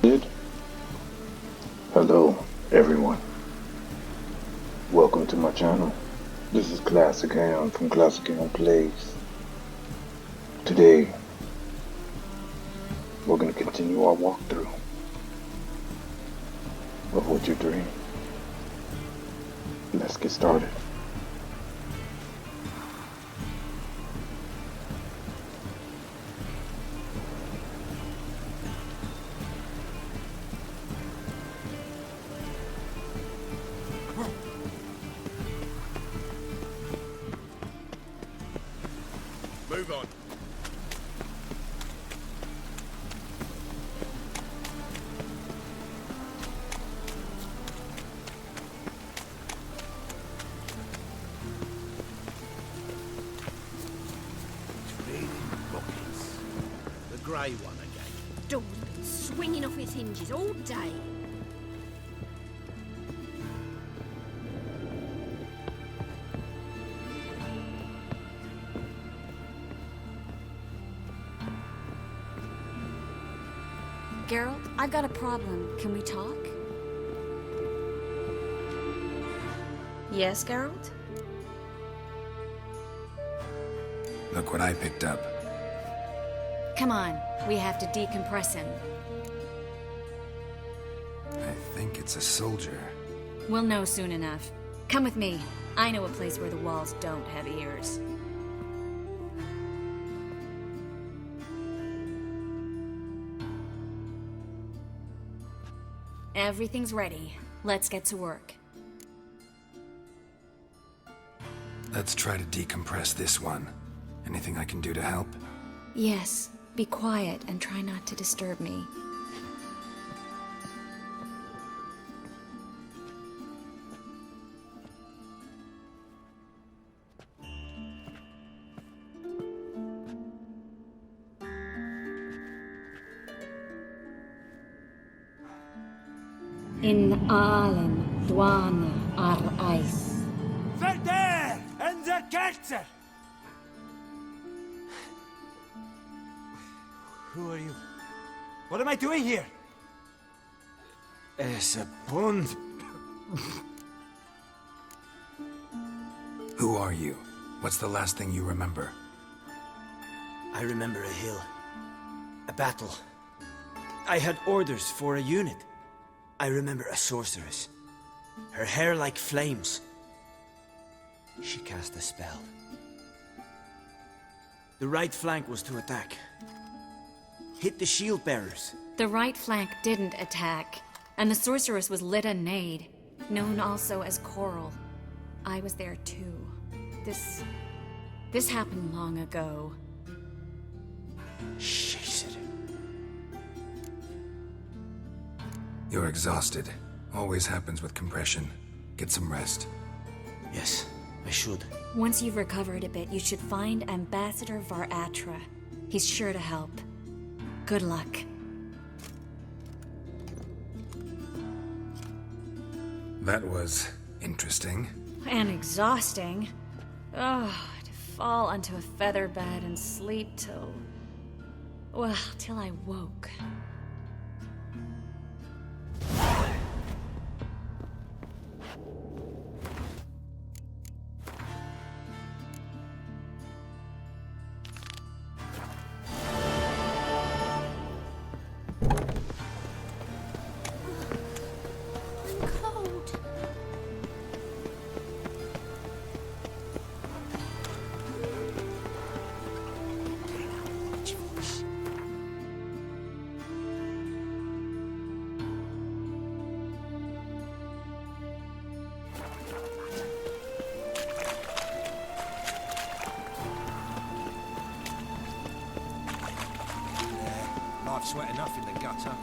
Did? Hello, everyone. Welcome to my channel. This is Classic Ham from Classic Ham Plays. Today, we're going to continue our walkthrough of Witcher 3. Let's get started. Move on. Trading rockets. The grey one again. Door's been swinging off its hinges all day. Geralt, I've got a problem. Can we talk? Yes, Geralt? Look what I picked up. Come on, we have to decompress him. I think it's a soldier. We'll know soon enough. Come with me. I know a place where the walls don't have ears. Everything's ready. Let's get to work. Let's try to decompress this one. Anything I can do to help? Yes, be quiet and try not to disturb me. In Allen, Dwana, ar Eis. Verder and the Kerzer! Who are you? What am I doing here? Es a pond. Who are you? What's the last thing you remember? I remember a hill. A battle. I had orders for a unit. I remember a sorceress. Her hair like flames. She cast a spell. The right flank was to attack. Hit the shield bearers. The right flank didn't attack, and the sorceress was Lyda Nade, known also as Coral. I was there too. This happened long ago. Chase it. You're exhausted. Always happens with compression. Get some rest. Yes, I should. Once you've recovered a bit, you should find Ambassador Var-Atra. He's sure to help. Good luck. That was interesting. And exhausting. Oh, to fall onto a feather bed and sleep till... well, till I woke. Cold. Life's wet enough in the gutter.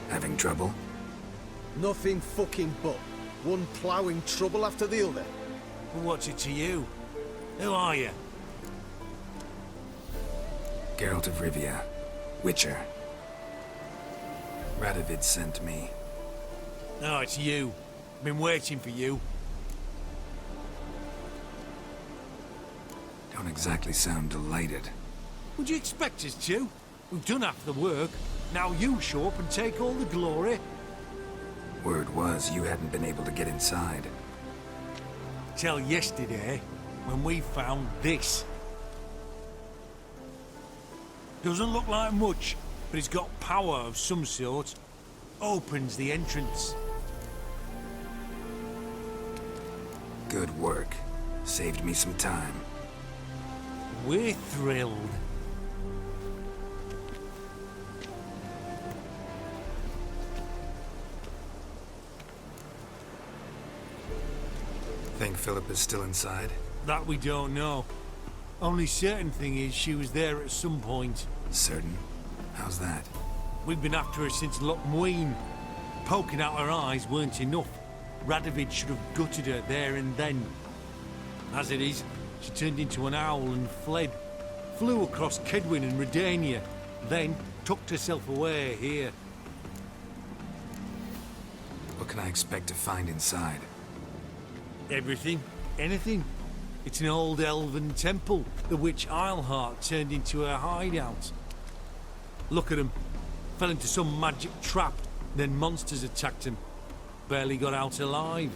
Having trouble? Nothing fucking but. One ploughing trouble after the other. Well, what's it to you? Who are you? Geralt of Rivia. Witcher. Radovid sent me. Oh, it's you. Been waiting for you. Don't exactly sound delighted. Would you expect us to? We've done half the work. Now you show up and take all the glory. Word was you hadn't been able to get inside. Till yesterday, when we found this. Doesn't look like much, but it's got power of some sort. Opens the entrance. Good work. Saved me some time. We're thrilled. Think Philip is still inside? That we don't know. Only certain thing is she was there at some point. Certain? How's that? We've been after her since Loch Muin. Poking out her eyes weren't enough. Radovid should have gutted her there and then. As it is, she turned into an owl and fled. Flew across Kedwin and Redania. Then tucked herself away here. What can I expect to find inside? Everything. Anything. It's an old elven temple, the witch Eilhart turned into her hideout. Look at him. Fell into some magic trap, then monsters attacked him. Barely got out alive.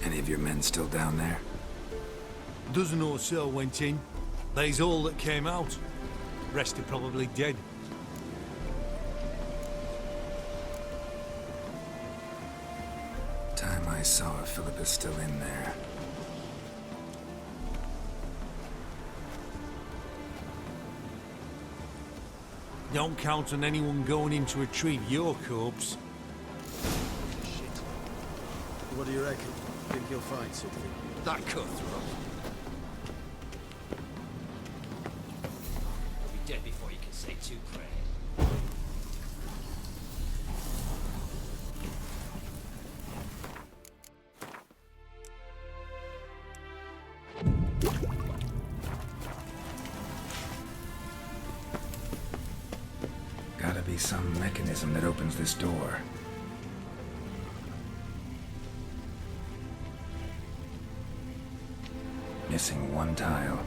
Any of your men still down there? A dozen or so went in. They's all that came out. Rest are probably dead. Time I saw her, Philip is still in there. Don't count on anyone going in to retrieve your corpse. What do you reckon? Think you'll find something? That cutthroat. You'll be dead before you can say two prayers. Gotta be some mechanism that opens this door. Missing one tile.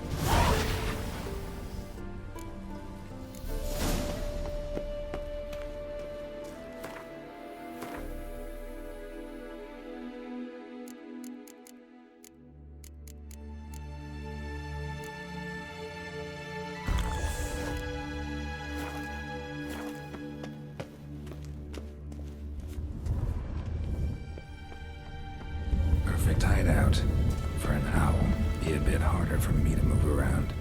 Perfect hideout. For an owl, be a bit harder for me to move around.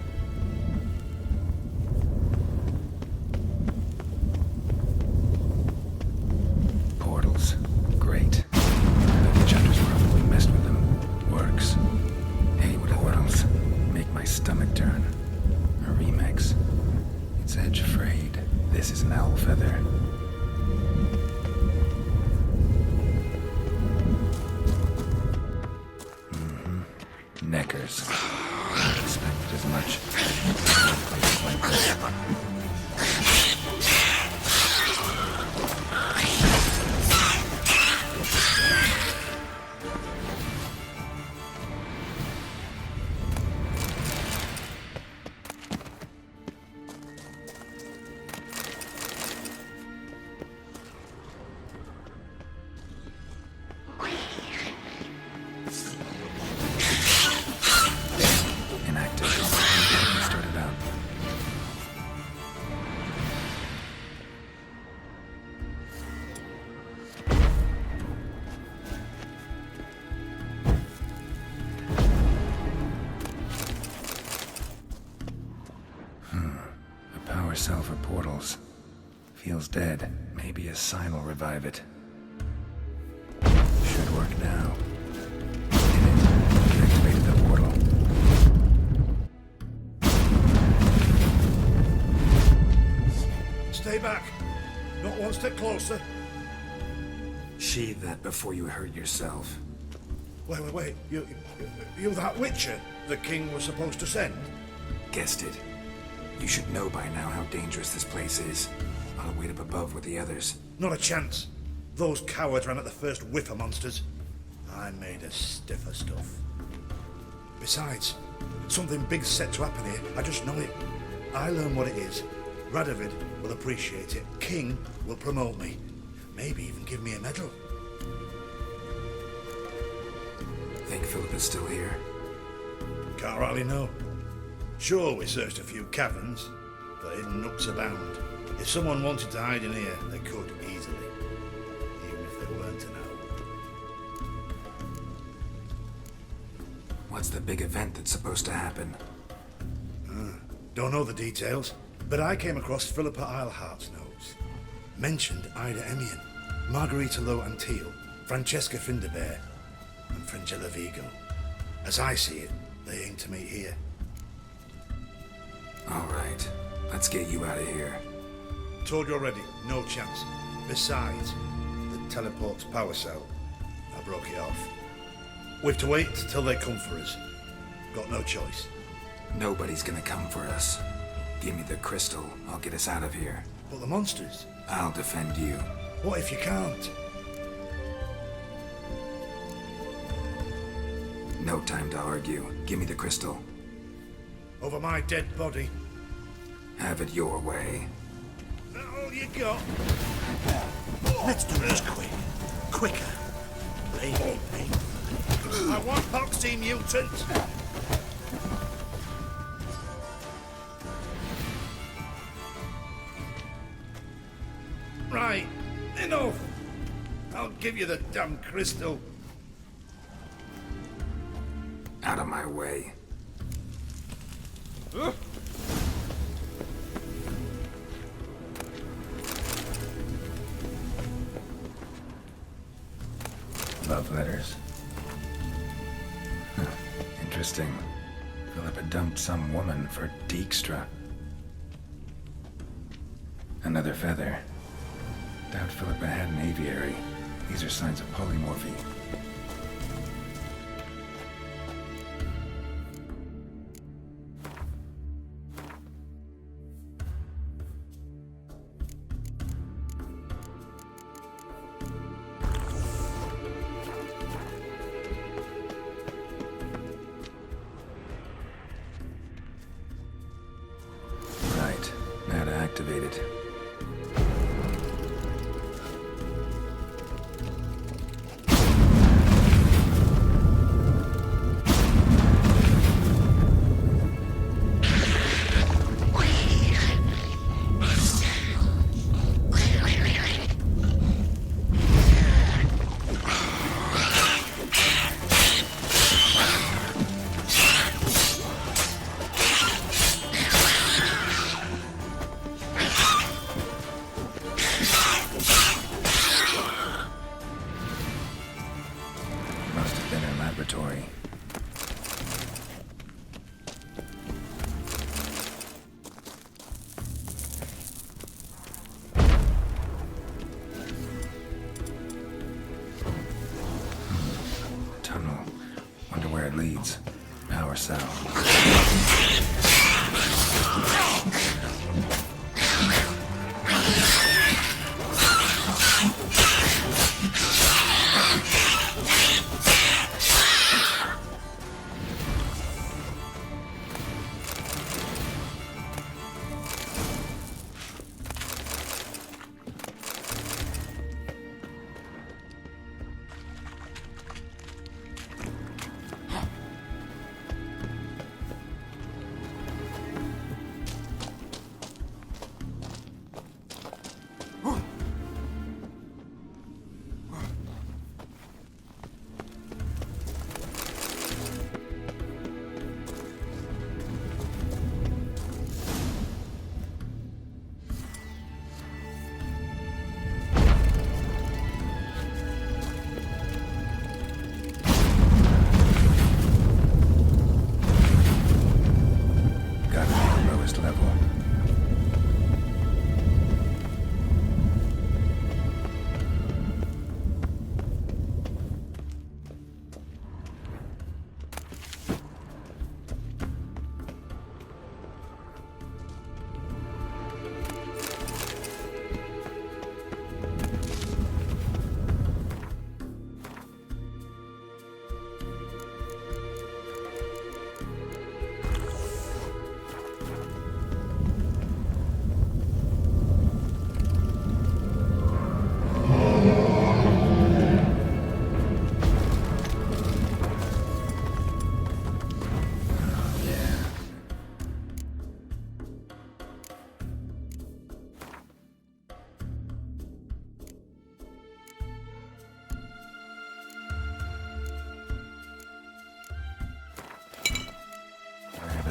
Portals. Great. The Witchhunters probably messed with them. Works. Hey, portals. Make my stomach turn. A remix. It's edge frayed. This is an owl feather. Neckers. Expected as much. Places like this. Inactive. Started out. A power cell for portals. Feels dead. Maybe a sign will revive it. Should work now. Did it. Activated the portal. step closer. Sheathe that before you hurt yourself. Wait. You that Witcher the king was supposed to send? Guessed it. You should know by now how dangerous this place is. I'll wait up above with the others. Not a chance. Those cowards ran at the first whiff of monsters. I made a stiffer stuff. Besides, something big's set to happen here. I just know it. I learn what it is. Radovid will appreciate it. King will promote me. Maybe even give me a medal. Think Philip is still here? Can't rightly know. Sure, we searched a few caverns, but hidden nooks abound. If someone wanted to hide in here, they could easily. Even if they weren't to know. What's the big event that's supposed to happen? Don't know the details, but I came across Philippa Eilhart's notes. Mentioned Ida Emian, Margarita Lo Antil, Francesca Finderbear, and Fringilla Vigo. As I see it, they aim to meet here. All right, let's get you out of here. Told you already, no chance. Besides, the teleport's power cell. I broke it off. We've to wait till they come for us. Got no choice. Nobody's gonna come for us. Give me the crystal, I'll get us out of here. But the monsters? I'll defend you. What if you can't? No time to argue. Give me the crystal. Over my dead body. Have it your way. That all you got? Let's do this quick. Quicker. Baby. I want Poxy Mutant. Right. Enough. I'll give you the damn crystal. Out of my way. Love letters. Huh. Interesting. Philippa dumped some woman for Dijkstra. Another feather. Doubt Philippa had an aviary. These are signs of polymorphy. Right. Now to activate it. Must have been her laboratory. Tunnel. Wonder where it leads. Power cell.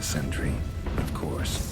A sentry, of course.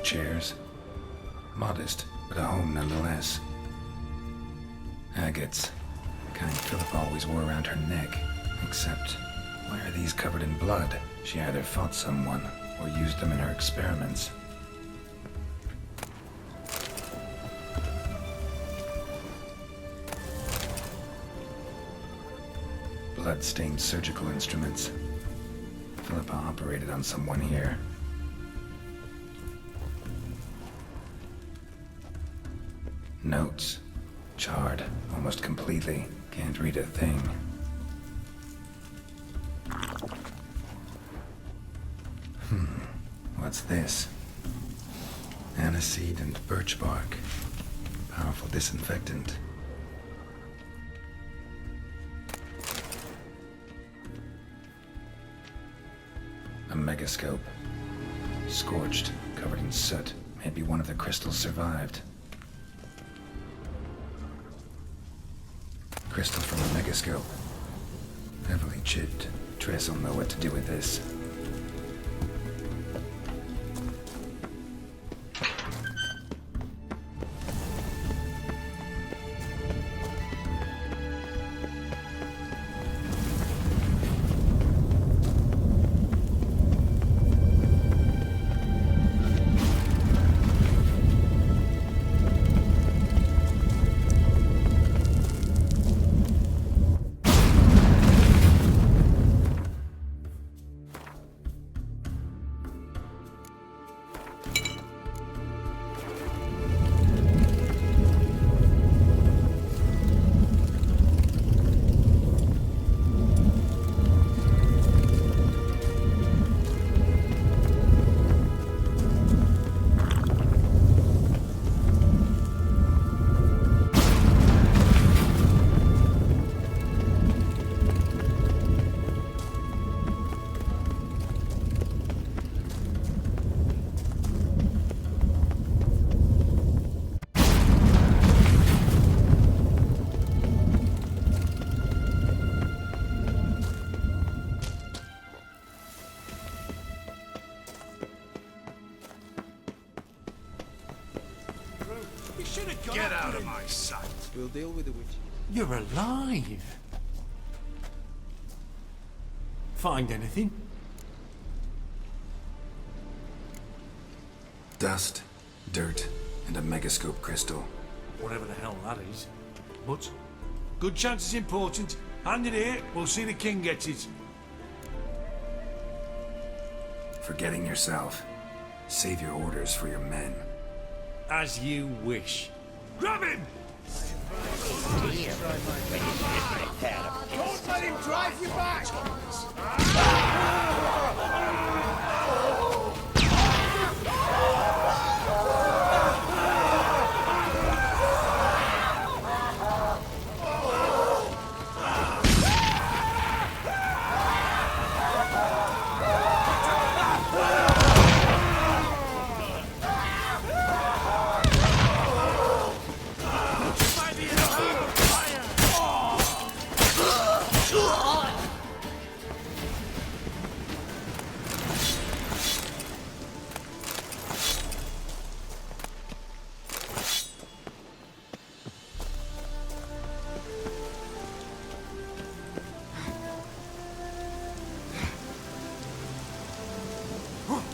Chairs. Modest, but a home nonetheless. Agates. The kind Philip always wore around her neck. Except, why are these covered in blood? She either fought someone, or used them in her experiments. Blood-stained surgical instruments. Philippa operated on someone here. Notes. Charred, almost completely. Can't read a thing. What's this? Aniseed and birch bark. Powerful disinfectant. A megascope. Scorched, covered in soot. Maybe one of the crystals survived. Crystal from the megascope. Heavily chipped. Triss will know what to do with this. Get out of my sight. We'll deal with the witch. You're alive. Find anything? Dust, dirt, and a megascope crystal. Whatever the hell that is. But good chance is important. Hand it here, we'll see the king gets it. Forgetting yourself. Save your orders for your men. As you wish. Grab him! Dear. Drive you back!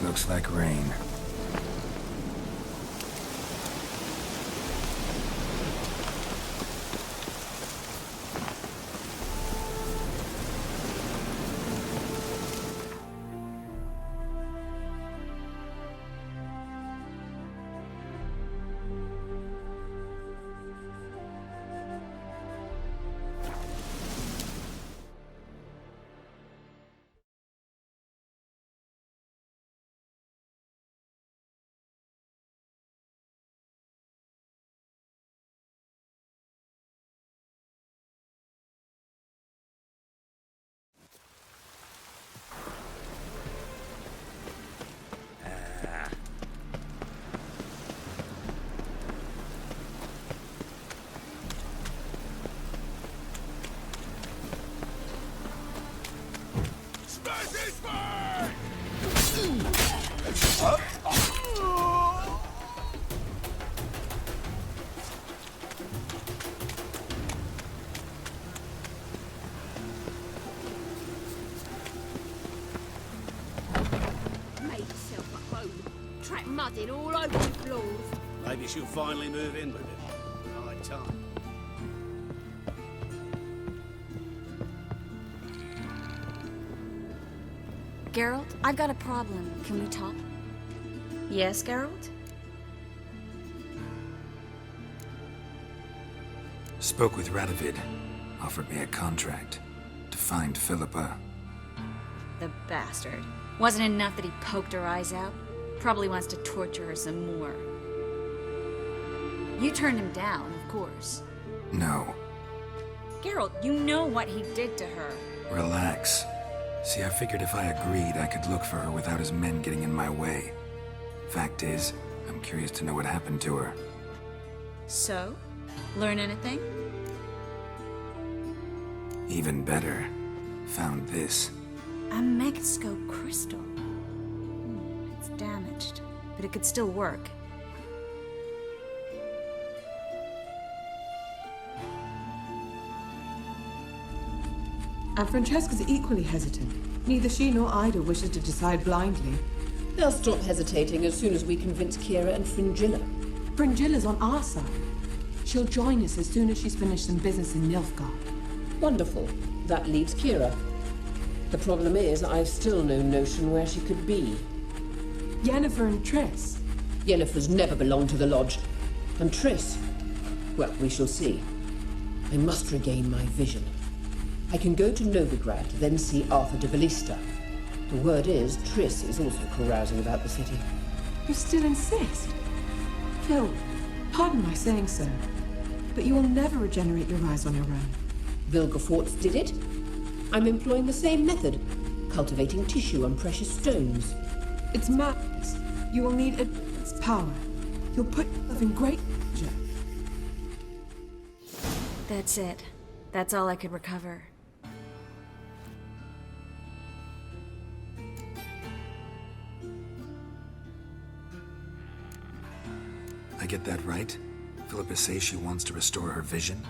Looks like rain. Made yourself at home. Track mudded all over the floors. Maybe she'll finally move in with him. Right time. Geralt, I've got a problem. Can we talk? Yes, Geralt? Spoke with Radovid. Offered me a contract to find Philippa. The bastard. Wasn't enough that he poked her eyes out? Probably wants to torture her some more. You turned him down, of course. No. Geralt, you know what he did to her. Relax. See, I figured if I agreed, I could look for her without his men getting in my way. Fact is, I'm curious to know what happened to her. So? Learn anything? Even better. Found this. A Megascope crystal. It's damaged, but it could still work. And Francesca's equally hesitant. Neither she nor Ida wishes to decide blindly. They'll stop hesitating as soon as we convince Kira and Fringilla. Fringilla's on our side. She'll join us as soon as she's finished some business in Nilfgaard. Wonderful. That leaves Kira. The problem is, I've still no notion where she could be. Yennefer and Triss. Yennefer's never belonged to the Lodge. And Triss? Well, we shall see. I must regain my vision. I can go to Novigrad, then see Arthur de Valista. The word is, Triss is also carousing about the city. You still insist? Phil, pardon my saying so, but you will never regenerate your eyes on your own. Vilgefortz did it. I'm employing the same method, cultivating tissue and precious stones. It's madness. You will need advanced power. You'll put yourself in great danger. That's it. That's all I could recover. I get that right? Philippa says she wants to restore her vision?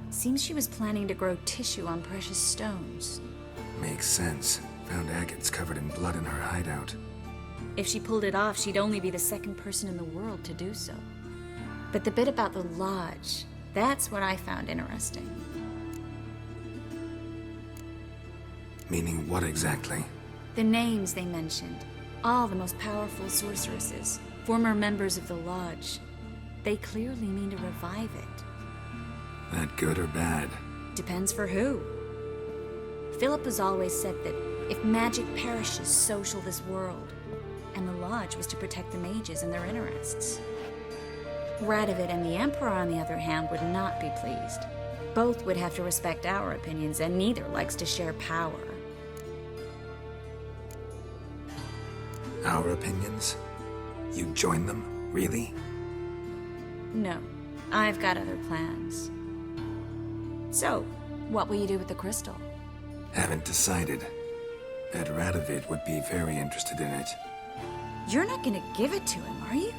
Seems she was planning to grow tissue on precious stones. Makes sense. Found agates covered in blood in her hideout. If she pulled it off, she'd only be the second person in the world to do so. But the bit about the Lodge, that's what I found interesting. Meaning what exactly? The names they mentioned. All the most powerful sorceresses, former members of the Lodge. They clearly mean to revive it. That good or bad? Depends for who. Philip has always said that if magic perishes, so shall this world. And the Lodge was to protect the mages and their interests. Radovid and the Emperor, on the other hand, would not be pleased. Both would have to respect our opinions, and neither likes to share power. Our opinions? You join them? Really? No, I've got other plans. So, what will you do with the crystal? Haven't decided. Bet Radovid would be very interested in it. You're not gonna give it to him, are you?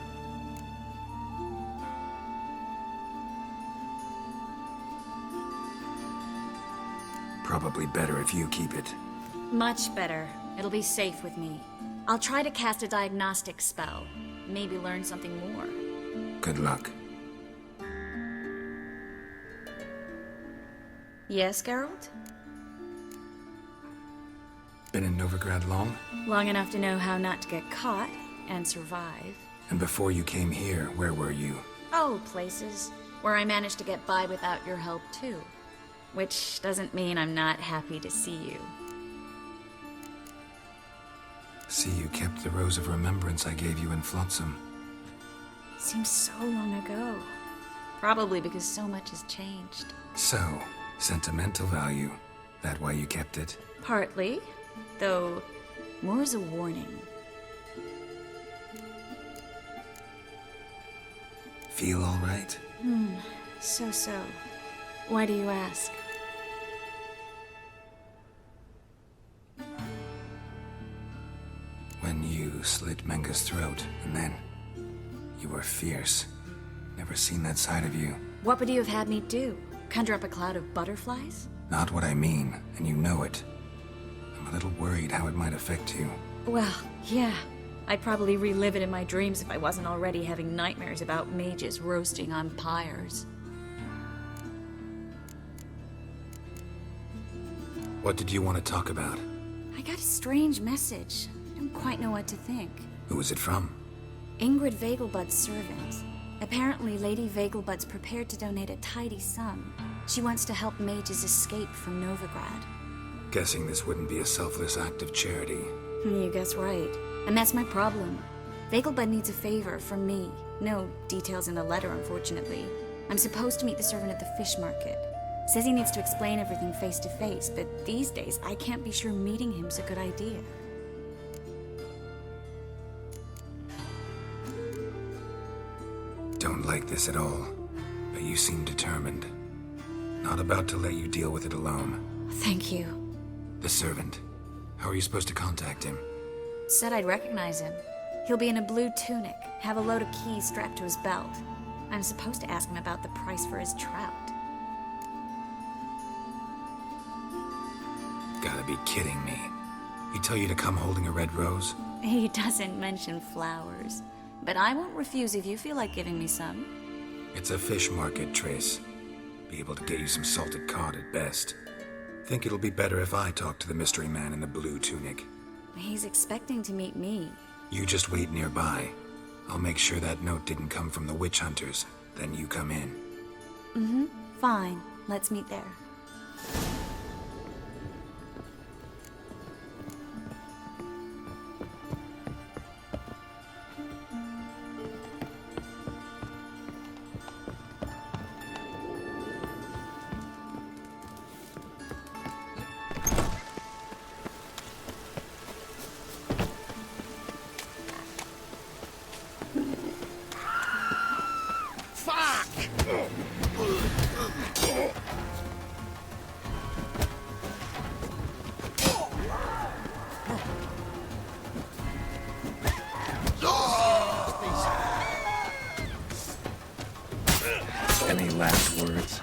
Probably better if you keep it. Much better. It'll be safe with me. I'll try to cast a diagnostic spell. Maybe learn something more. Good luck. Yes, Geralt? Been in Novigrad long? Long enough to know how not to get caught and survive. And before you came here, where were you? Oh, places where I managed to get by without your help, too. Which doesn't mean I'm not happy to see you. See, you kept the Rose of Remembrance I gave you in Flotsam. Seems so long ago. Probably because so much has changed. So, sentimental value. That why you kept it? Partly, though more as a warning. Feel all right? So. Why do you ask? When you slit Menga's throat, and then... You were fierce. Never seen that side of you. What would you have had me do? Conjure up a cloud of butterflies? Not what I mean, and you know it. I'm a little worried how it might affect you. Well, yeah. I'd probably relive it in my dreams if I wasn't already having nightmares about mages roasting on pyres. What did you want to talk about? I got a strange message. I don't quite know what to think. Who was it from? Ingrid Vegelbud's servant. Apparently, Lady Vegelbud's prepared to donate a tidy sum. She wants to help mages escape from Novigrad. Guessing this wouldn't be a selfless act of charity. You guess right. And that's my problem. Vegelbud needs a favor from me. No details in the letter, unfortunately. I'm supposed to meet the servant at the fish market. Says he needs to explain everything face to face, but these days I can't be sure meeting him's a good idea. Don't like this at all, but you seem determined. Not about to let you deal with it alone. Thank you. The servant. How are you supposed to contact him? Said I'd recognize him. He'll be in a blue tunic, have a load of keys strapped to his belt. I'm supposed to ask him about the price for his trout. Gotta be kidding me. He tell you to come holding a red rose? He doesn't mention flowers, but I won't refuse if you feel like giving me some. It's a fish market, Trace. Be able to get you some salted cod at best. Think it'll be better if I talk to the mystery man in the blue tunic. He's expecting to meet me. You just wait nearby. I'll make sure that note didn't come from the witch hunters. Then you come in. Fine. Let's meet there. Any last words?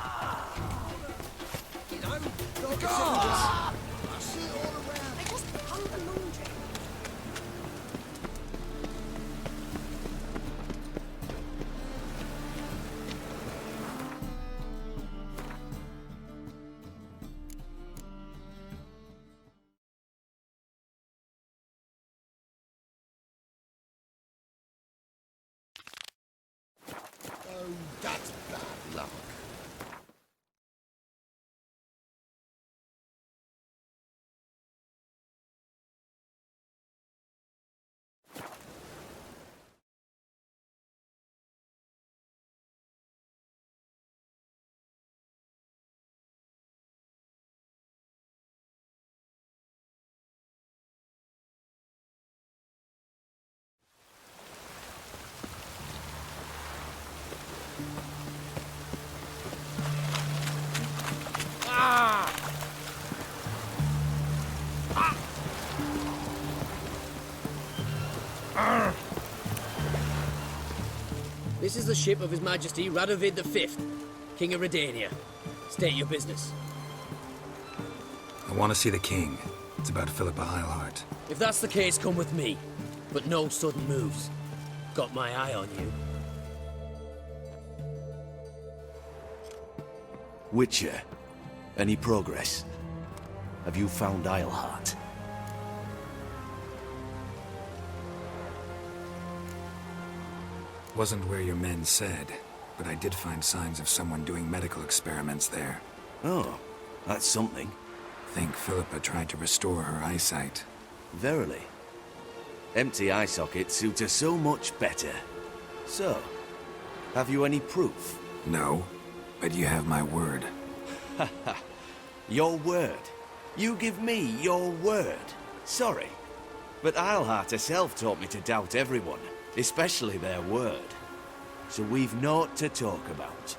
Oh, that's bad luck. This is the ship of His Majesty Radovid V, King of Redania. State your business. I want to see the king. It's about Philippa Eilhart. If that's the case, come with me. But no sudden moves. Got my eye on you. Witcher, any progress? Have you found Eilhart? Wasn't where your men said, but I did find signs of someone doing medical experiments there. Oh, that's something. Think Philippa tried to restore her eyesight. Verily. Empty eye sockets suit her so much better. So, have you any proof? No, but you have my word. Haha. Your word? You give me your word? Sorry, but Eilhart herself taught me to doubt everyone, especially their word. So we've naught to talk about.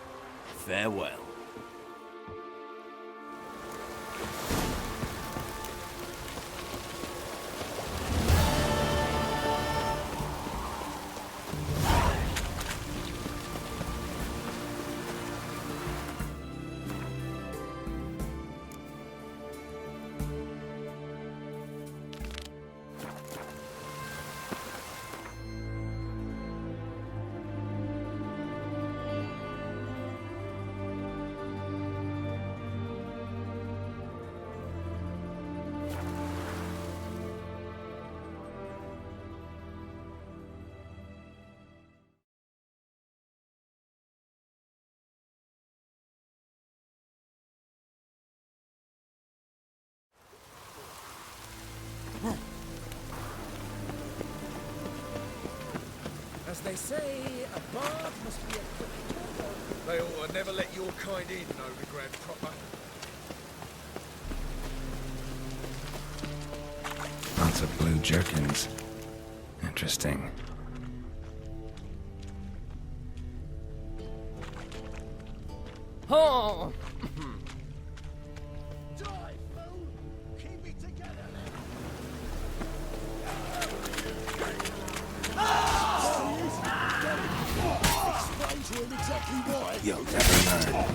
Farewell. As they say, a bard must be a... They ought to never let your kind in, Novigrad proper. Lots of blue jerkins. Interesting. Oh! You'll never learn.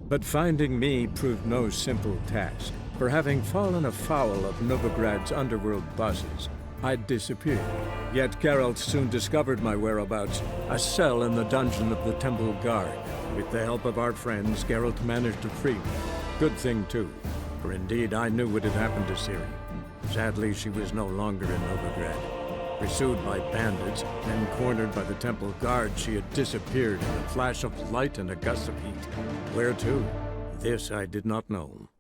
But finding me proved no simple task, for having fallen afoul of Novigrad's underworld bosses, I'd disappeared. Yet Geralt soon discovered my whereabouts, a cell in the dungeon of the Temple Guard. With the help of our friends, Geralt managed to free me. Good thing too, for indeed I knew what had happened to Ciri. Sadly, she was no longer in Novigrad. Pursued by bandits, then cornered by the Temple Guard, she had disappeared in a flash of light and a gust of heat. Where to? This I did not know.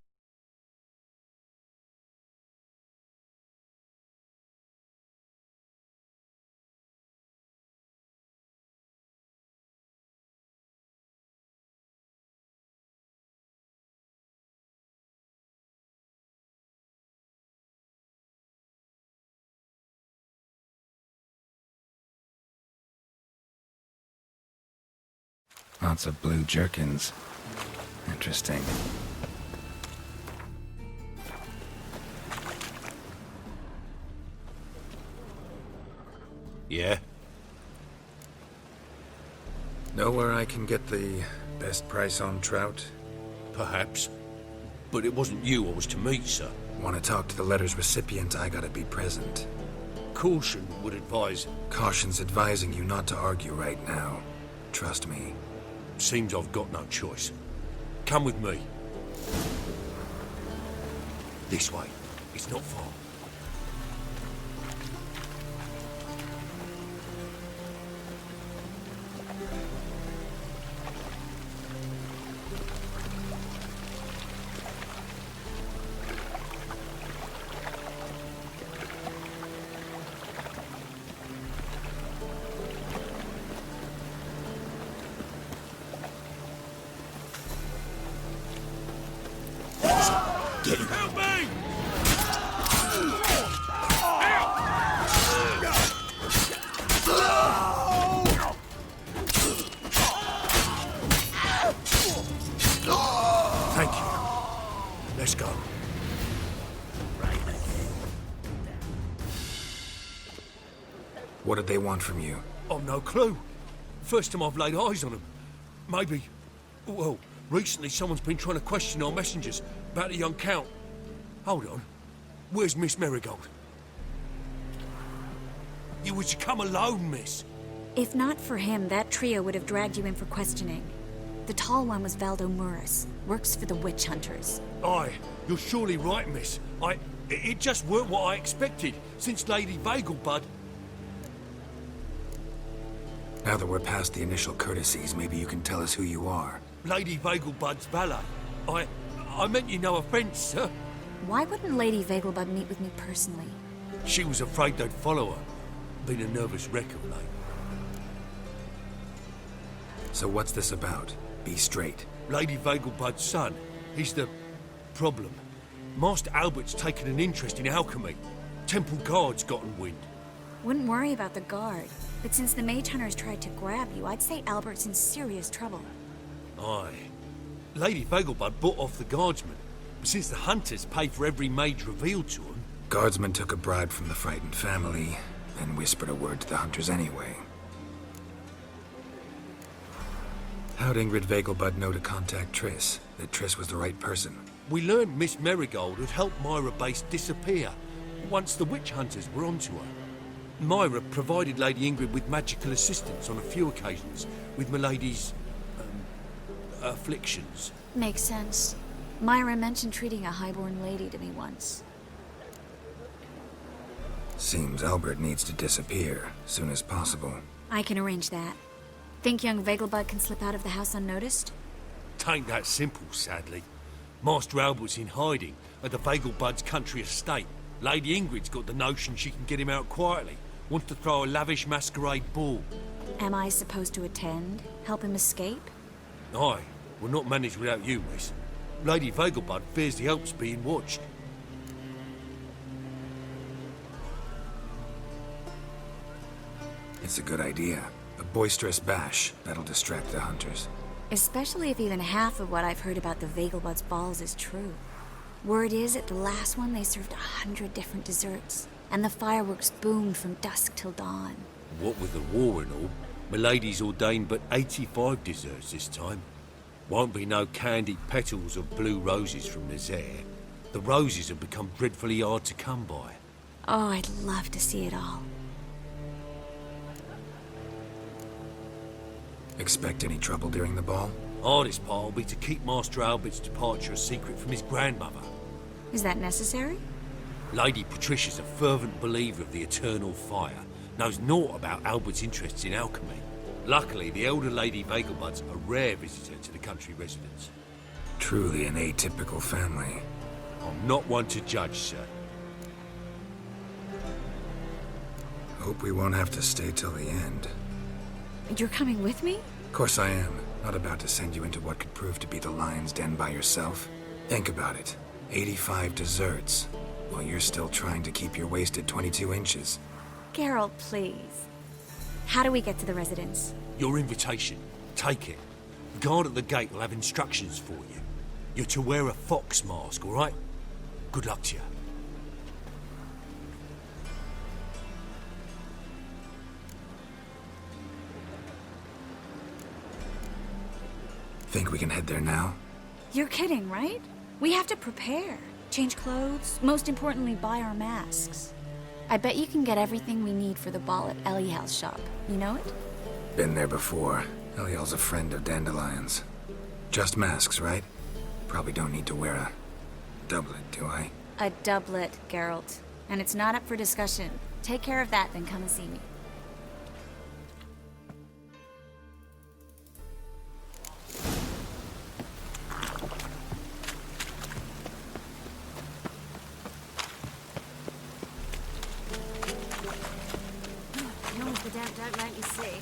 Lots of blue jerkins. Interesting. Yeah? Know where I can get the best price on trout? Perhaps. But it wasn't you I was to meet, sir. Want to talk to the letter's recipient, I gotta be present. Caution would advise... Caution's advising you not to argue right now. Trust me. Seems I've got no choice. Come with me. This way. It's not far. Let's go. What did they want from you? I've no clue. First time I've laid eyes on them. Maybe... Well, recently someone's been trying to question our messengers about the young Count. Hold on. Where's Miss Marigold? You were to come alone, miss. If not for him, that trio would have dragged you in for questioning. The tall one was Valdo Muris, works for the witch hunters. Aye, you're surely right, miss. It just weren't what I expected, since Lady Vegelbud... Now that we're past the initial courtesies, maybe you can tell us who you are. Lady Vegelbud's valet. I meant you no offence, sir. Why wouldn't Lady Vegelbud meet with me personally? She was afraid they'd follow her. Been a nervous wreck of late. So what's this about? Be straight. Lady Vegelbud's son. He's the... problem. Master Albert's taken an interest in alchemy. Temple Guard's gotten wind. Wouldn't worry about the guard. But since the mage hunters tried to grab you, I'd say Albert's in serious trouble. Aye. Lady Vegelbud bought off the guardsmen. But since the hunters pay for every mage revealed to them... Guardsmen took a bribe from the frightened family, and whispered a word to the hunters anyway. How'd Ingrid Vegelbud know to contact Triss? That Triss was the right person? We learned Miss Marigold had helped Myra Base disappear once the witch hunters were onto her. Myra provided Lady Ingrid with magical assistance on a few occasions with Milady's... afflictions. Makes sense. Myra mentioned treating a highborn lady to me once. Seems Albert needs to disappear soon as possible. I can arrange that. Think young Vegelbud can slip out of the house unnoticed? Tain't that simple, sadly. Master Albert's in hiding at the Vegelbud's country estate. Lady Ingrid's got the notion she can get him out quietly. Wants to throw a lavish masquerade ball. Am I supposed to attend? Help him escape? Aye, we'll not manage without you, miss. Lady Vegelbud fears the Alps being watched. It's a good idea. A boisterous bash that'll distract the hunters. Especially if even half of what I've heard about the Vegelbud's balls is true. Word is, at the last one they served 100 different desserts, and the fireworks boomed from dusk till dawn. What with the war and all, Milady's ordained but 85 desserts this time. Won't be no candied petals of blue roses from Nazaire. The roses have become dreadfully hard to come by. Oh, I'd love to see it all. Expect any trouble during the ball? Hardest part will be to keep Master Albert's departure a secret from his grandmother. Is that necessary? Lady Patricia's a fervent believer of the eternal fire, knows naught about Albert's interests in alchemy. Luckily, the elder Lady Vegelbud's a rare visitor to the country residence. Truly an atypical family. I'm not one to judge, sir. Hope we won't have to stay till the end. You're coming with me? Of course I am. Not about to send you into what could prove to be the lion's den by yourself. Think about it. 85 desserts, while you're still trying to keep your waist at 22 inches. Geralt, please. How do we get to the residence? Your invitation. Take it. The guard at the gate will have instructions for you. You're to wear a fox mask, all right? Good luck to you. Think we can head there now? You're kidding, right? We have to prepare. Change clothes, most importantly, buy our masks. I bet you can get everything we need for the ball at Eliel's shop. You know it? Been there before. Eliel's a friend of Dandelion's. Just masks, right? Probably don't need to wear a doublet, do I? A doublet, Geralt. And it's not up for discussion. Take care of that, then come and see me. Don't make me sick.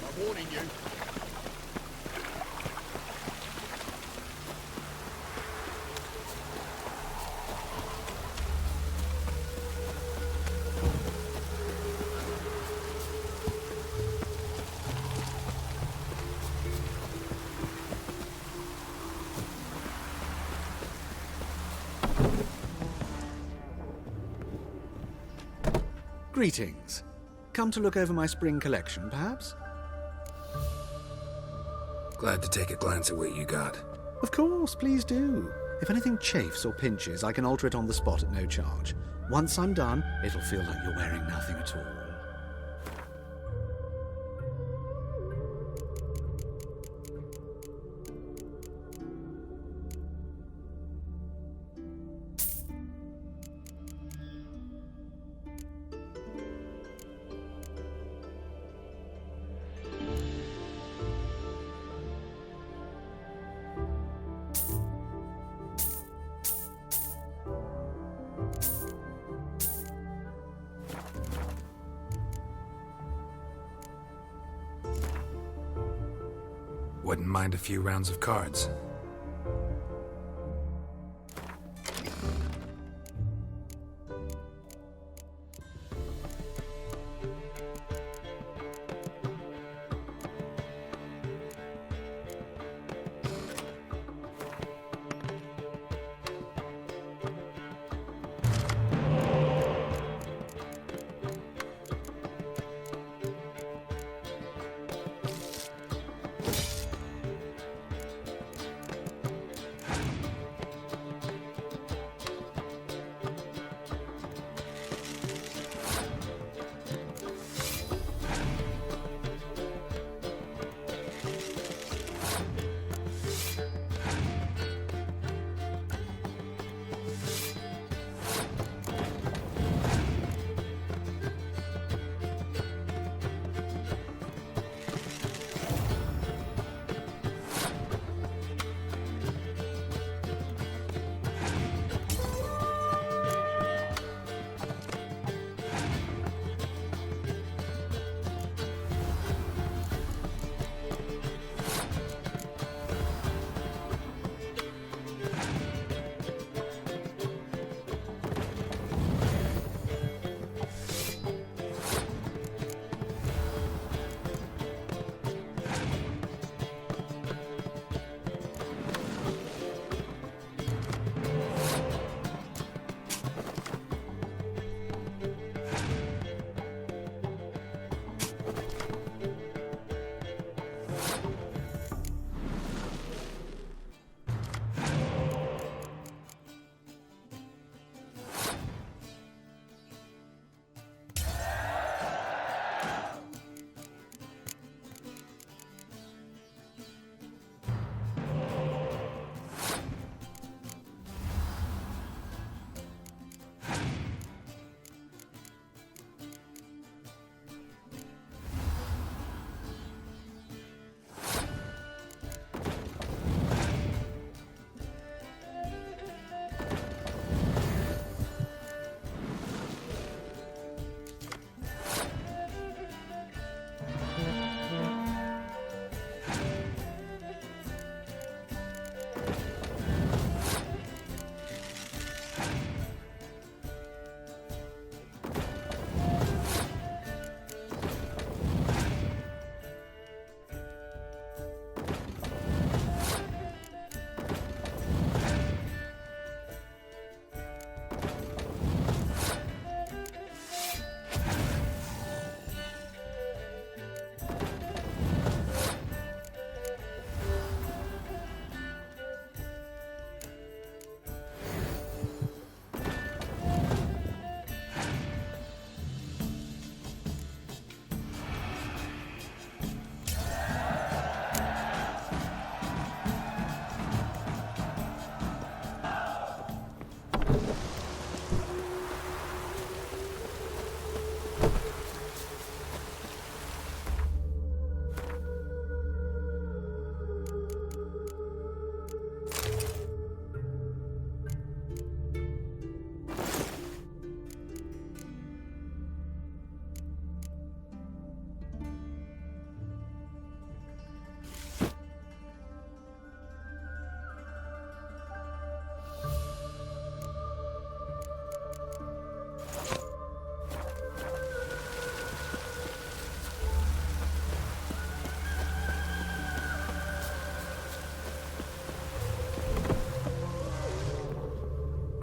I'm warning you. Greetings. Come to look over my spring collection, perhaps? Glad to take a glance at what you got. Of course, please do. If anything chafes or pinches, I can alter it on the spot at no charge. Once I'm done, it'll feel like you're wearing nothing at all. Wouldn't mind a few rounds of cards.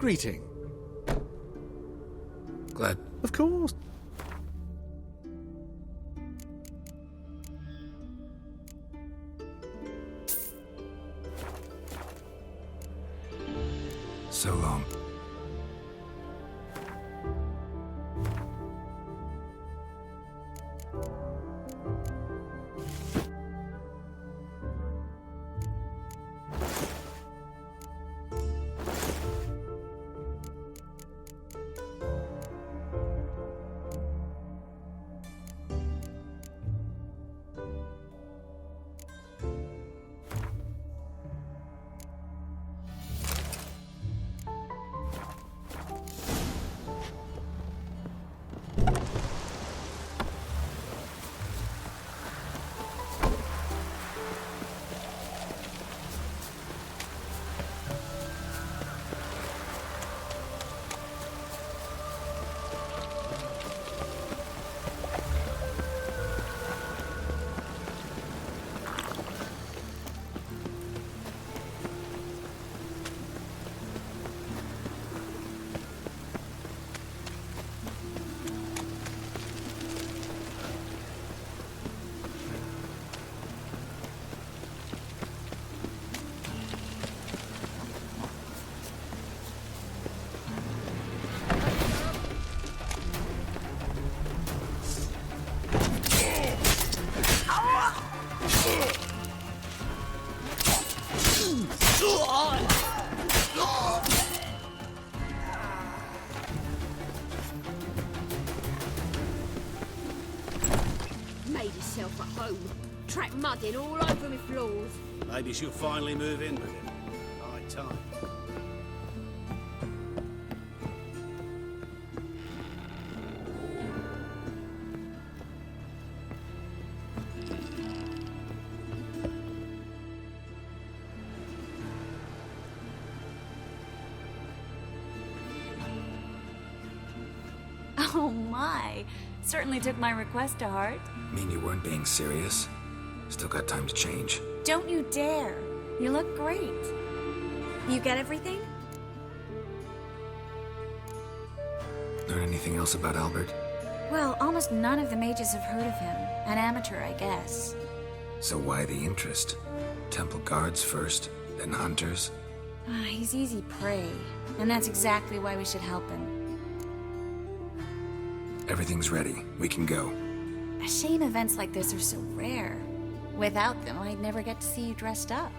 Greeting. Glad. Of course. myself at home. Track mudding all over my floors. Maybe she'll finally move in with him. High time. Oh my. Certainly took my request to heart. Mean you weren't being serious? Still got time to change. Don't you dare. You look great. You get everything? Learn anything else about Albert? Well, almost none of the mages have heard of him. An amateur, I guess. So why the interest? Temple guards first, then hunters? He's easy prey. And that's exactly why we should help him. Everything's ready. We can go. A shame events like this are so rare. Without them, I'd never get to see you dressed up.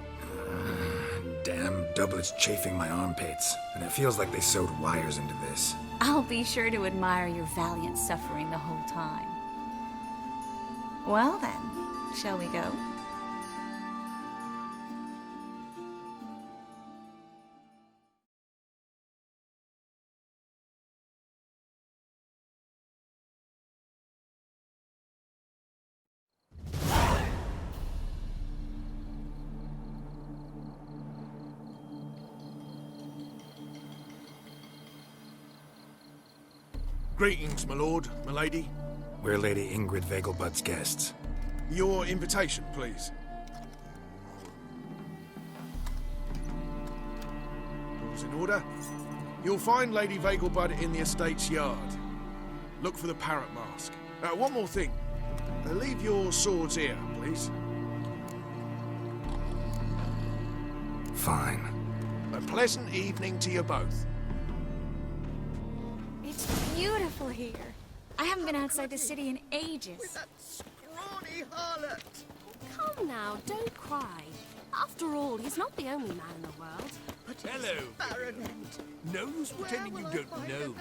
Damn doublets chafing my armpits, and it feels like they sewed wires into this. I'll be sure to admire your valiant suffering the whole time. Well then, shall we go? Greetings, my lord, my lady. We're Lady Ingrid Vegelbud's guests. Your invitation, please. All's in order. You'll find Lady Vegelbud in the estate's yard. Look for the parrot mask. One more thing. Leave your swords here, please. Fine. A pleasant evening to you both. It's beautiful here. I haven't been outside the city in ages. With that scrawny harlot. Come now, don't cry. After all, he's not the only man in the world. But hello, Baronet. No use pretending you don't know.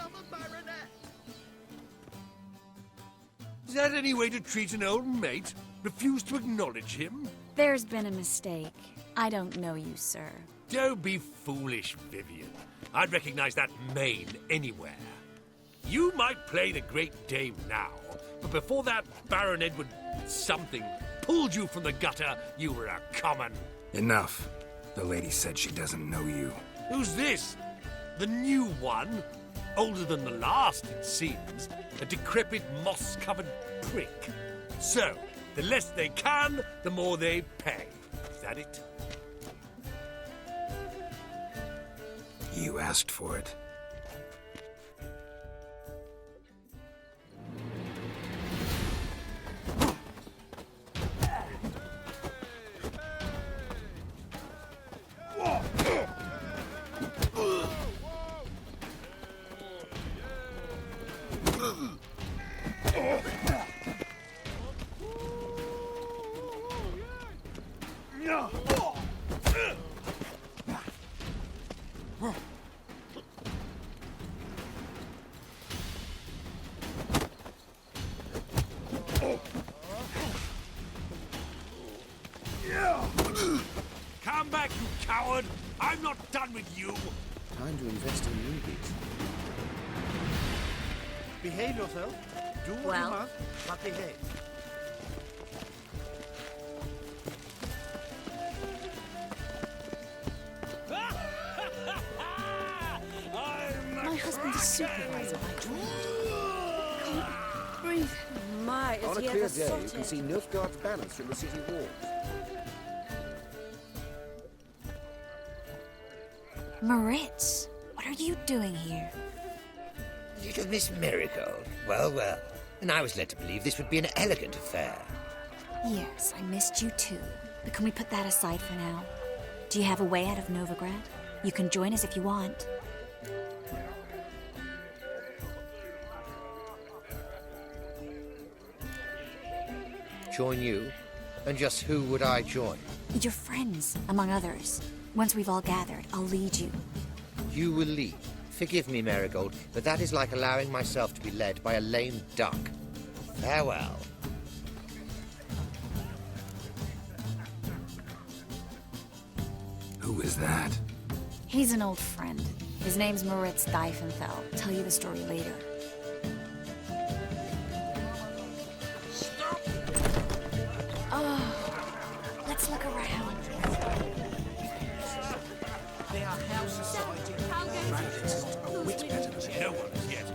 Is that any way to treat an old mate? Refuse to acknowledge him? There's been a mistake. I don't know you, sir. Don't be foolish, Vivian. I'd recognize that mane anywhere. You might play the great dame now, but before that Baron Edward something pulled you from the gutter, you were a common. Enough. The lady said she doesn't know you. Who's this? The new one? Older than the last, it seems. A decrepit, moss-covered prick. So, the less they can, the more they pay. Is that it? You asked for it. Come back, you coward! I'm not done with you! Time to invest in newbies. Behave yourself. Do what you must, but behave. My husband is supervisor by trade. Can't breathe. My, is On a he clear ever day, you sorted? can see Nilfgaard's banners from the city walls. Moritz, what are you doing here? Little Miss Marigold. Well, well. And I was led to believe this would be an elegant affair. Yes, I missed you too. But can we put that aside for now? Do you have a way out of Novigrad? You can join us if you want. Join you? And just who would I join? Your friends, among others. Once we've all gathered, I'll lead you. You will lead. Forgive me, Marigold, but that is like allowing myself to be led by a lame duck. Farewell. Who is that? He's an old friend. His name's Moritz Diefenfeld. Tell you the story later. Stop! Oh, let's look around. They are house society. Which better than no one as yet.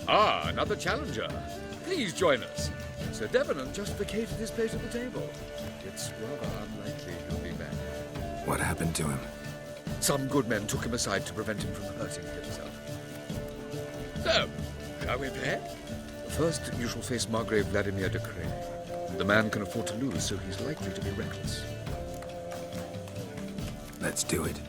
Ah, another challenger. Please join us. Sir Devenant just vacated his place at the table. It's rather unlikely he'll be back. What happened to him? Some good men took him aside to prevent him from hurting himself. So, shall we play? First, you shall face Margrave Vladimir de Cray. The man can afford to lose, so he's likely to be reckless. Let's do it.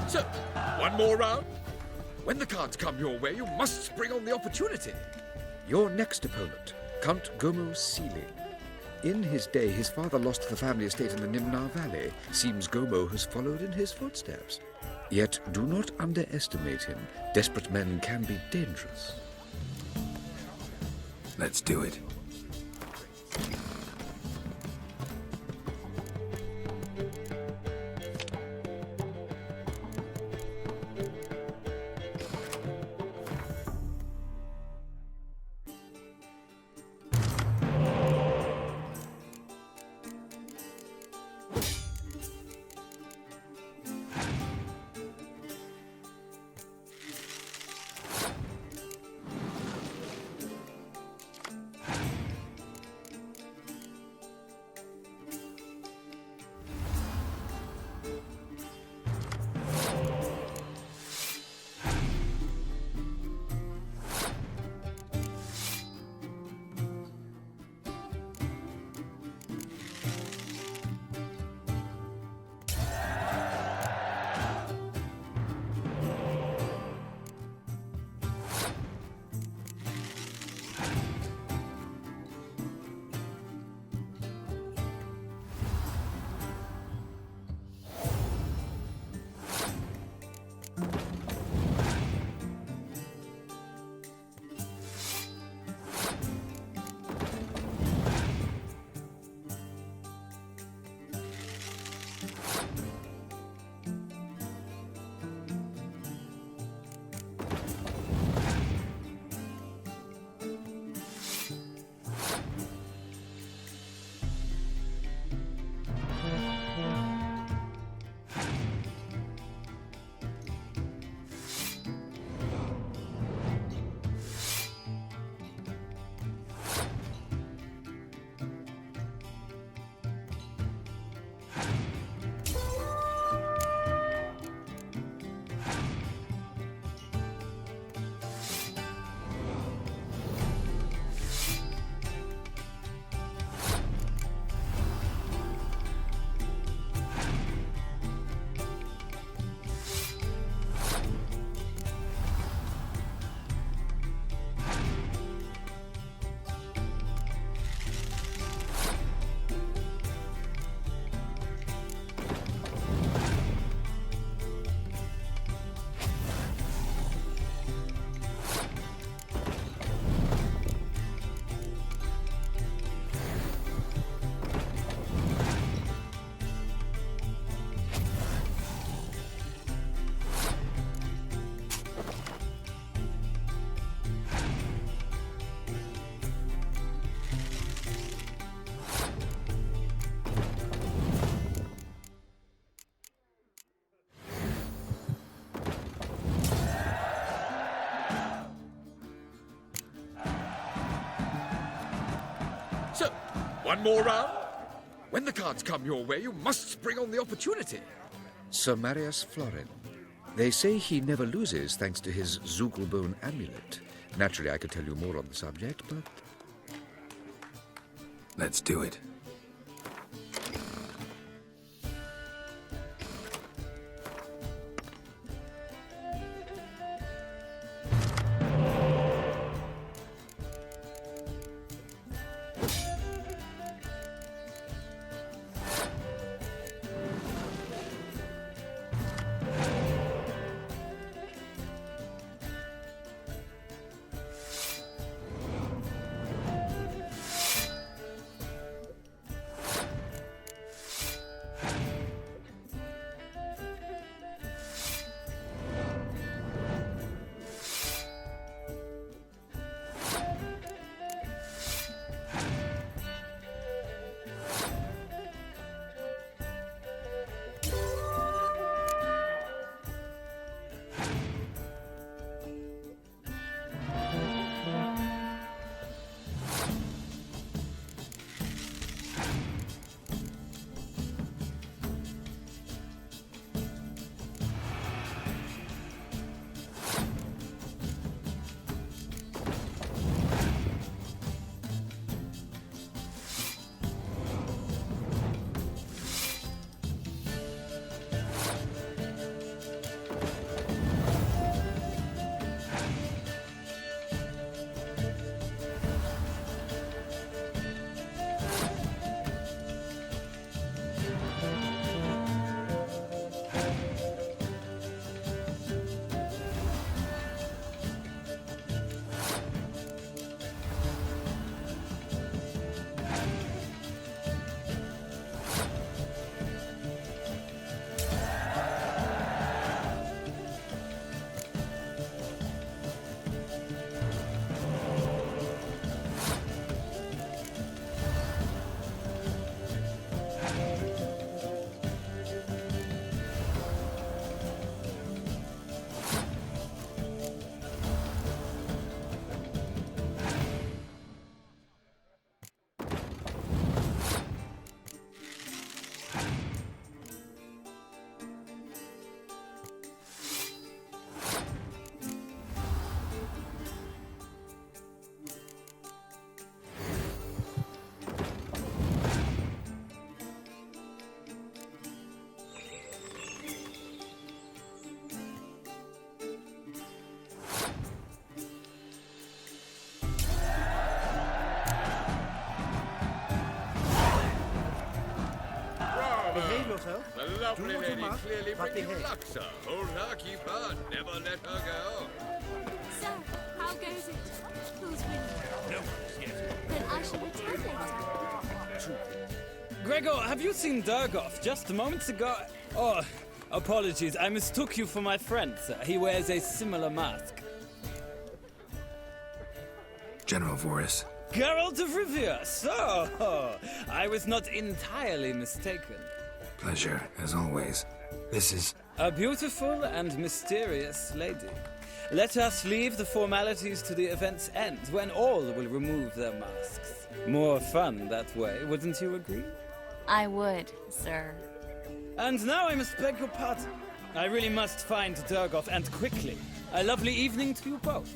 So, one more round? When the cards come your way, you must spring on the opportunity. Your next opponent, Count Gomo Sealy. In his day, his father lost the family estate in the Nimnar Valley. Seems Gomo has followed in his footsteps. Yet, do not underestimate him. Desperate men can be dangerous. Let's do it. So, one more round? When the cards come your way, you must spring on the opportunity. Sir Marius Florin. They say he never loses thanks to his Zugelbone amulet. Naturally, I could tell you more on the subject, but... Let's do it. Behave yourself. The lovely Do what you lady must, clearly but brings you behave. luck, sir. Hold her, keep her, never let her go. So, how goes it? Who's winning? No one's yet. Then I shall return later. Gregor, have you seen Durgoff just moments ago? Oh, apologies. I mistook you for my friend, sir. He wears a similar mask. General Voris. Geralt of Rivia. So, I was not entirely mistaken. Pleasure, as always. This is... A beautiful and mysterious lady. Let us leave the formalities to the event's end, when all will remove their masks. More fun that way, wouldn't you agree? I would, sir. And now I must beg your pardon. I really must find Durgoff, and quickly. A lovely evening to you both.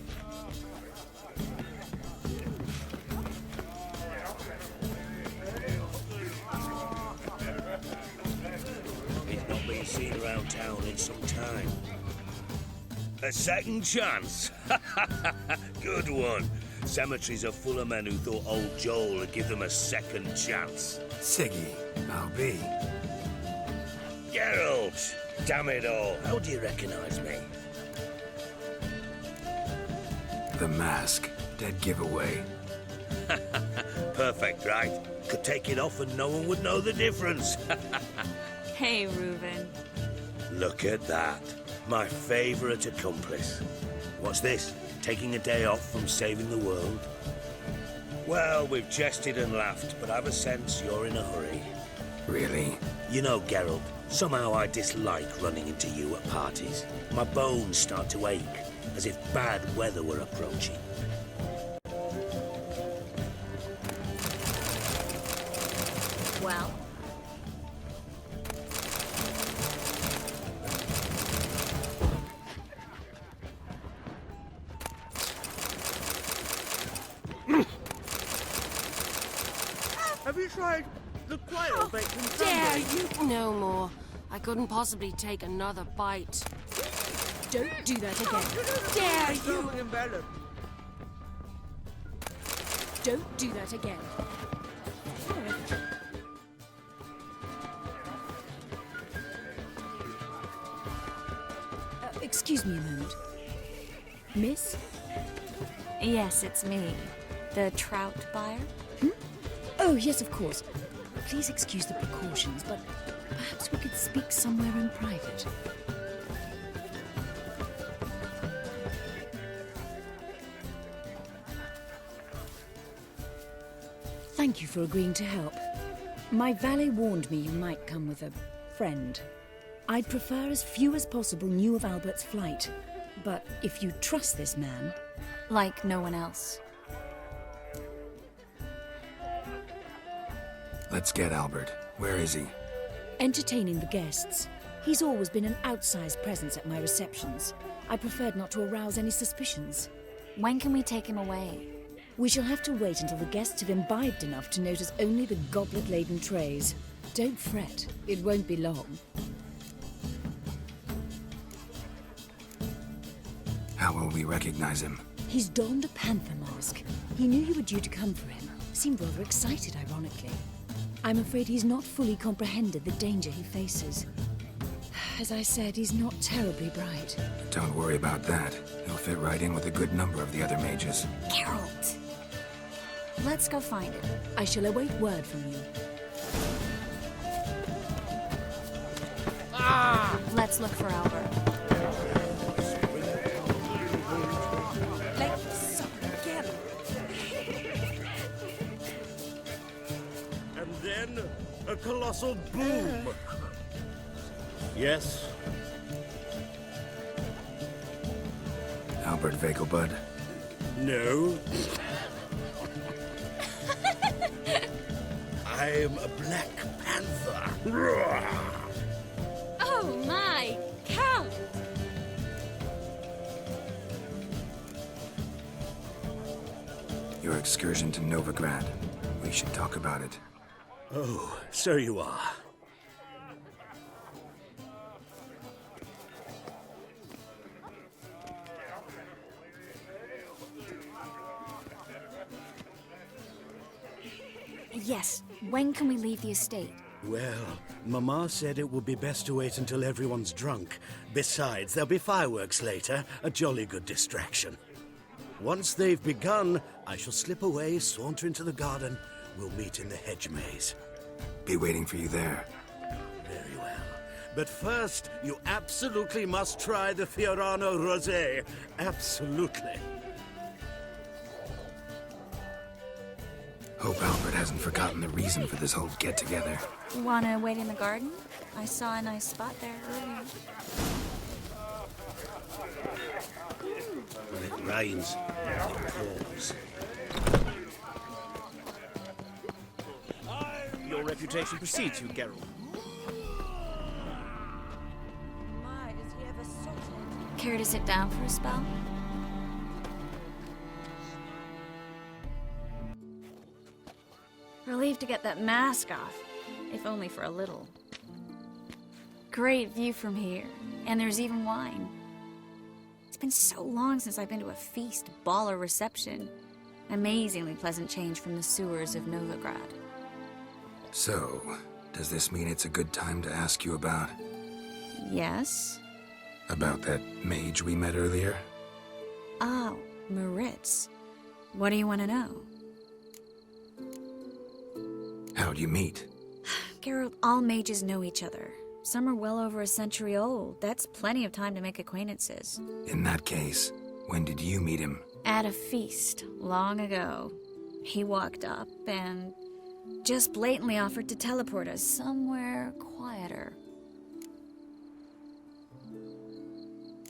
He's not been seen around town in some time. A second chance? Good one. Cemeteries are full of men who thought old Joel would give them a second chance. Siggy, I'll be. Geralt! Damn it all. How do you recognize me? The mask. Dead giveaway. Perfect, right? Could take it off and no one would know the difference. Hey, Reuben. Look at that. My favorite accomplice. What's this? Taking a day off from saving the world? Well, we've jested and laughed, but I've a sense you're in a hurry. Really? You know, Geralt, somehow I dislike running into you at parties. My bones start to ache, as if bad weather were approaching. well. Have you tried the quail bacon Dare sandwich? you? No more. I couldn't possibly take another bite. Don't do that again. Dare you? Don't do that again. Excuse me a moment. Miss? Yes, it's me. The trout buyer? Oh, yes, of course. Please excuse the precautions, but perhaps we could speak somewhere in private. Thank you for agreeing to help. My valet warned me you might come with a friend. I'd prefer as few as possible knew of Albert's flight. But if you trust this man... Like no one else. Let's get Albert. Where is he? Entertaining the guests. He's always been an outsized presence at my receptions. I preferred not to arouse any suspicions. When can we take him away? We shall have to wait until the guests have imbibed enough to notice only the goblet-laden trays. Don't fret. It won't be long. How will we recognize him? He's donned a panther mask. He knew you were due to come for him. Seemed rather excited, ironically. I'm afraid he's not fully comprehended the danger he faces. As I said, he's not terribly bright. Don't worry about that. He'll fit right in with a good number of the other mages. Geralt! Let's go find him. I shall await word from you. Let's look for Albert. Let's get him. And then a colossal boom. Yes? Albert Vegelbud? No. I'm a Black Panther. Oh my, Count! Your excursion to Novigrad. We should talk about it. Oh, so you are. Yes. When can we leave the estate? Well, Mama said it would be best to wait until everyone's drunk. Besides, there'll be fireworks later, a jolly good distraction. Once they've begun, I shall slip away, saunter into the garden. We'll meet in the hedge maze. Be waiting for you there. Very well. But first, you absolutely must try the Fiorano Rosé. Absolutely. Hope Albert hasn't forgotten the reason for this whole get-together. Wanna wait in the garden? I saw a nice spot there earlier. When it rains, it pours. Your reputation precedes you, Geralt. Care to sit down for a spell? Relieved to get that mask off, if only for a little. Great view from here, and there's even wine. It's been so long since I've been to a feast, ball, or reception. Amazingly pleasant change from the sewers of Novigrad. So, does this mean it's a good time to ask you about... Yes? About that mage we met earlier? Oh, Moritz. What do you want to know? How'd you meet? Geralt, all mages know each other. Some are well over a century old. That's plenty of time to make acquaintances. In that case, when did you meet him? At a feast, long ago. He walked up and just blatantly offered to teleport us somewhere quieter.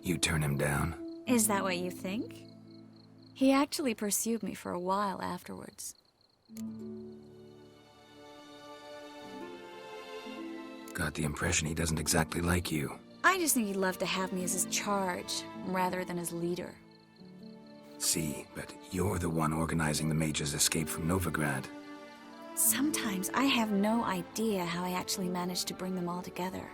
You turn him down? Is that what you think? He actually pursued me for a while afterwards. Got the impression he doesn't exactly like you. I just think he'd love to have me as his charge, rather than his leader. See, but you're the one organizing the mage's escape from Novigrad. Sometimes I have no idea how I actually managed to bring them all together.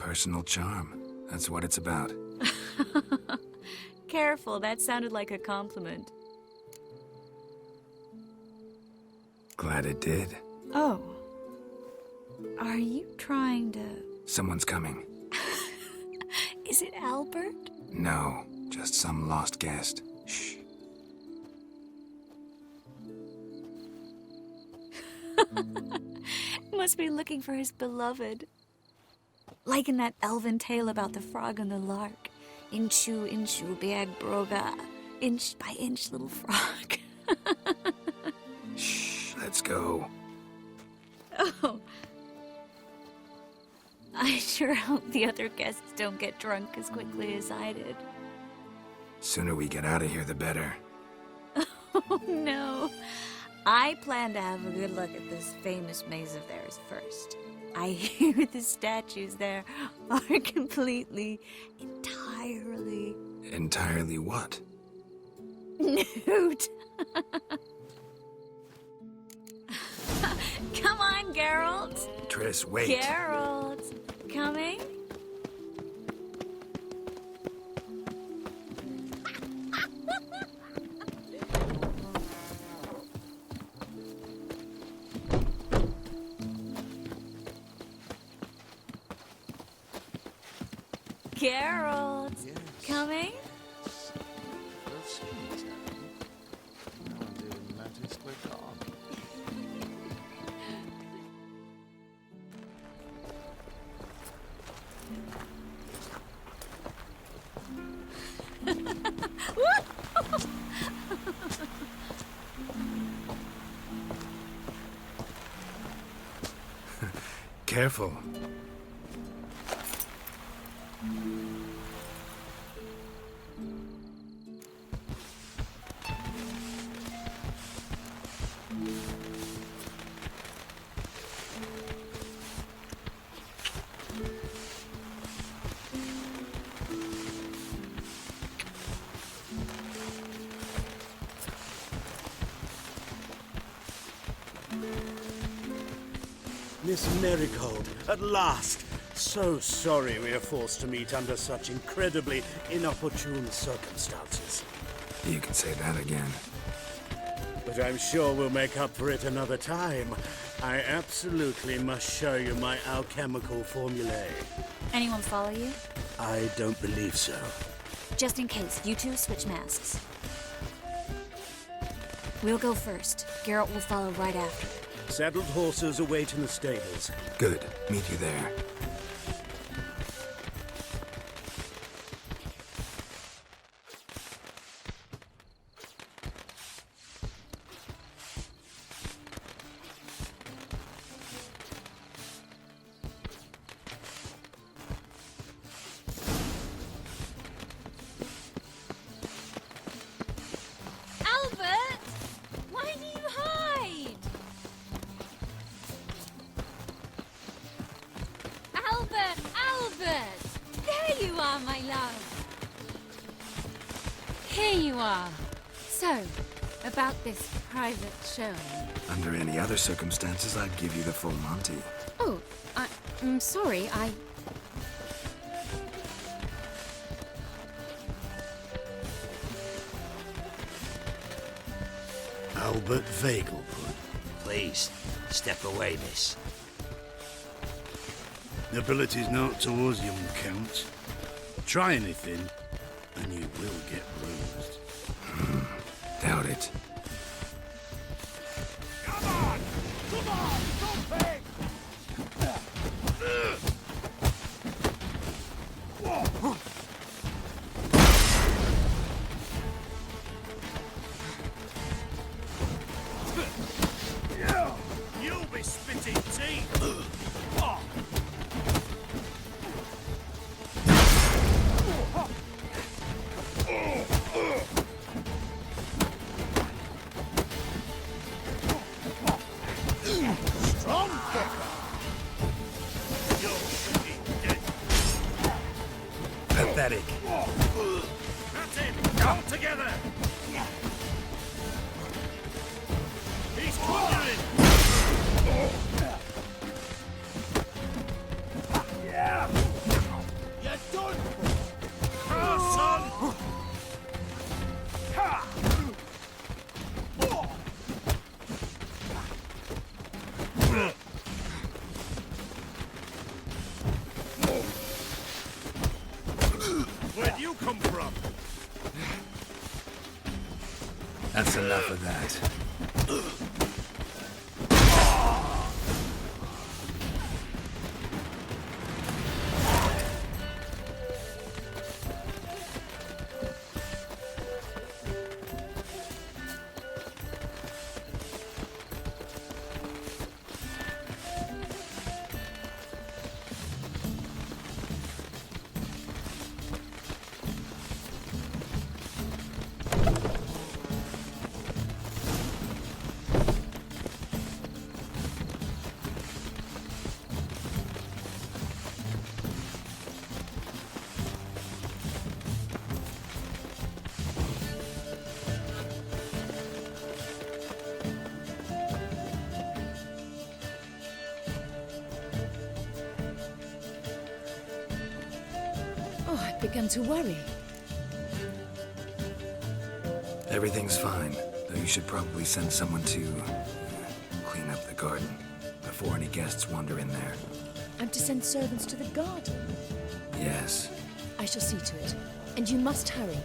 Personal charm. That's what it's about. Careful, that sounded like a compliment. Glad it did. Oh. Are you trying to... Someone's coming. Is it Albert? No, just some lost guest. Shh. Must be looking for his beloved. Like in that elven tale about the frog and the lark. Inchu, inchu, biag broga. Inch by inch, little frog. Shh, let's go. Oh. I sure hope the other guests don't get drunk as quickly as I did. Sooner we get out of here, the better. Oh, no. I plan to have a good look at this famous maze of theirs first. I hear the statues there are completely, entirely... Entirely what? Nude. Come on, Geralt. Triss, wait. Geralt. Coming? Geralt. Coming? Careful. Miss Marigold, at last! So sorry we are forced to meet under such incredibly inopportune circumstances. You can say that again. But I'm sure we'll make up for it another time. I absolutely must show you my alchemical formulae. Anyone follow you? I don't believe so. Just in case, you two switch masks. We'll go first. Geralt will follow right after. Saddled horses await in the stables. Good. Meet you there. Albert! Why do you hide? Albert! Albert! There you are, my love. Here you are. So, about this private showing. Under any other circumstances, I'd give you the full Monty. Oh, I'm sorry, Albert Vegelbud. Please, step away, miss. Nobility's not towards young Count. Try anything, and you will get bruised. Doubt it. Come on! Come on! Don't pay! You'll be spitting teeth. Pathetic. That's it! All together! He's cornering! Yeah! You're done! Oh, son! Ha! Where'd you come from? That's enough of that. Oh, I've begun to worry. Everything's fine, though you should probably send someone to clean up the garden before any guests wander in there. I'm to send servants to the garden? Yes. I shall see to it. And you must hurry.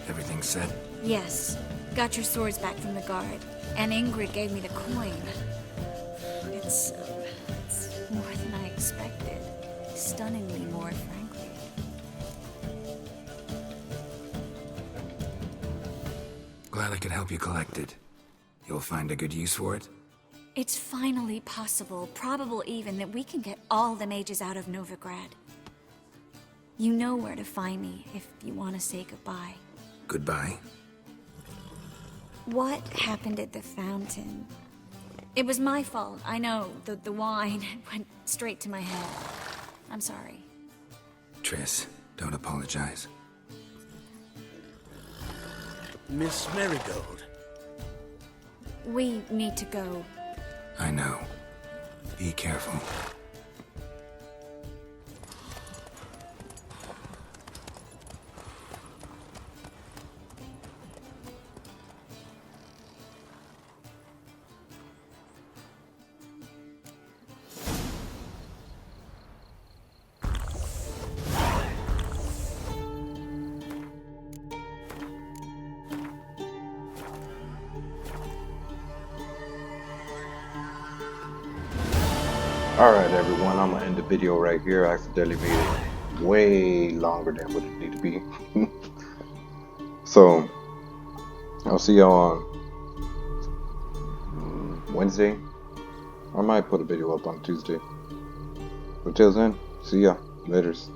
Everything set? Yes. Got your swords back from the guard. And Ingrid gave me the coin. It's more than I expected. Stunningly more, frankly. Glad I could help you collect it. You'll find a good use for it? It's finally possible, probable even, that we can get all the mages out of Novigrad. You know where to find me if you want to say goodbye. Goodbye? What happened at the fountain? It was my fault, I know. The wine went straight to my head. I'm sorry. Triss, don't apologize. Miss Marigold. We need to go. I know. Be careful. Alright everyone, I'm gonna end the video right here. I accidentally made it way longer than what it needed to be. So, I'll see y'all on Wednesday. I might put a video up on Tuesday. But till then, see ya. Laters.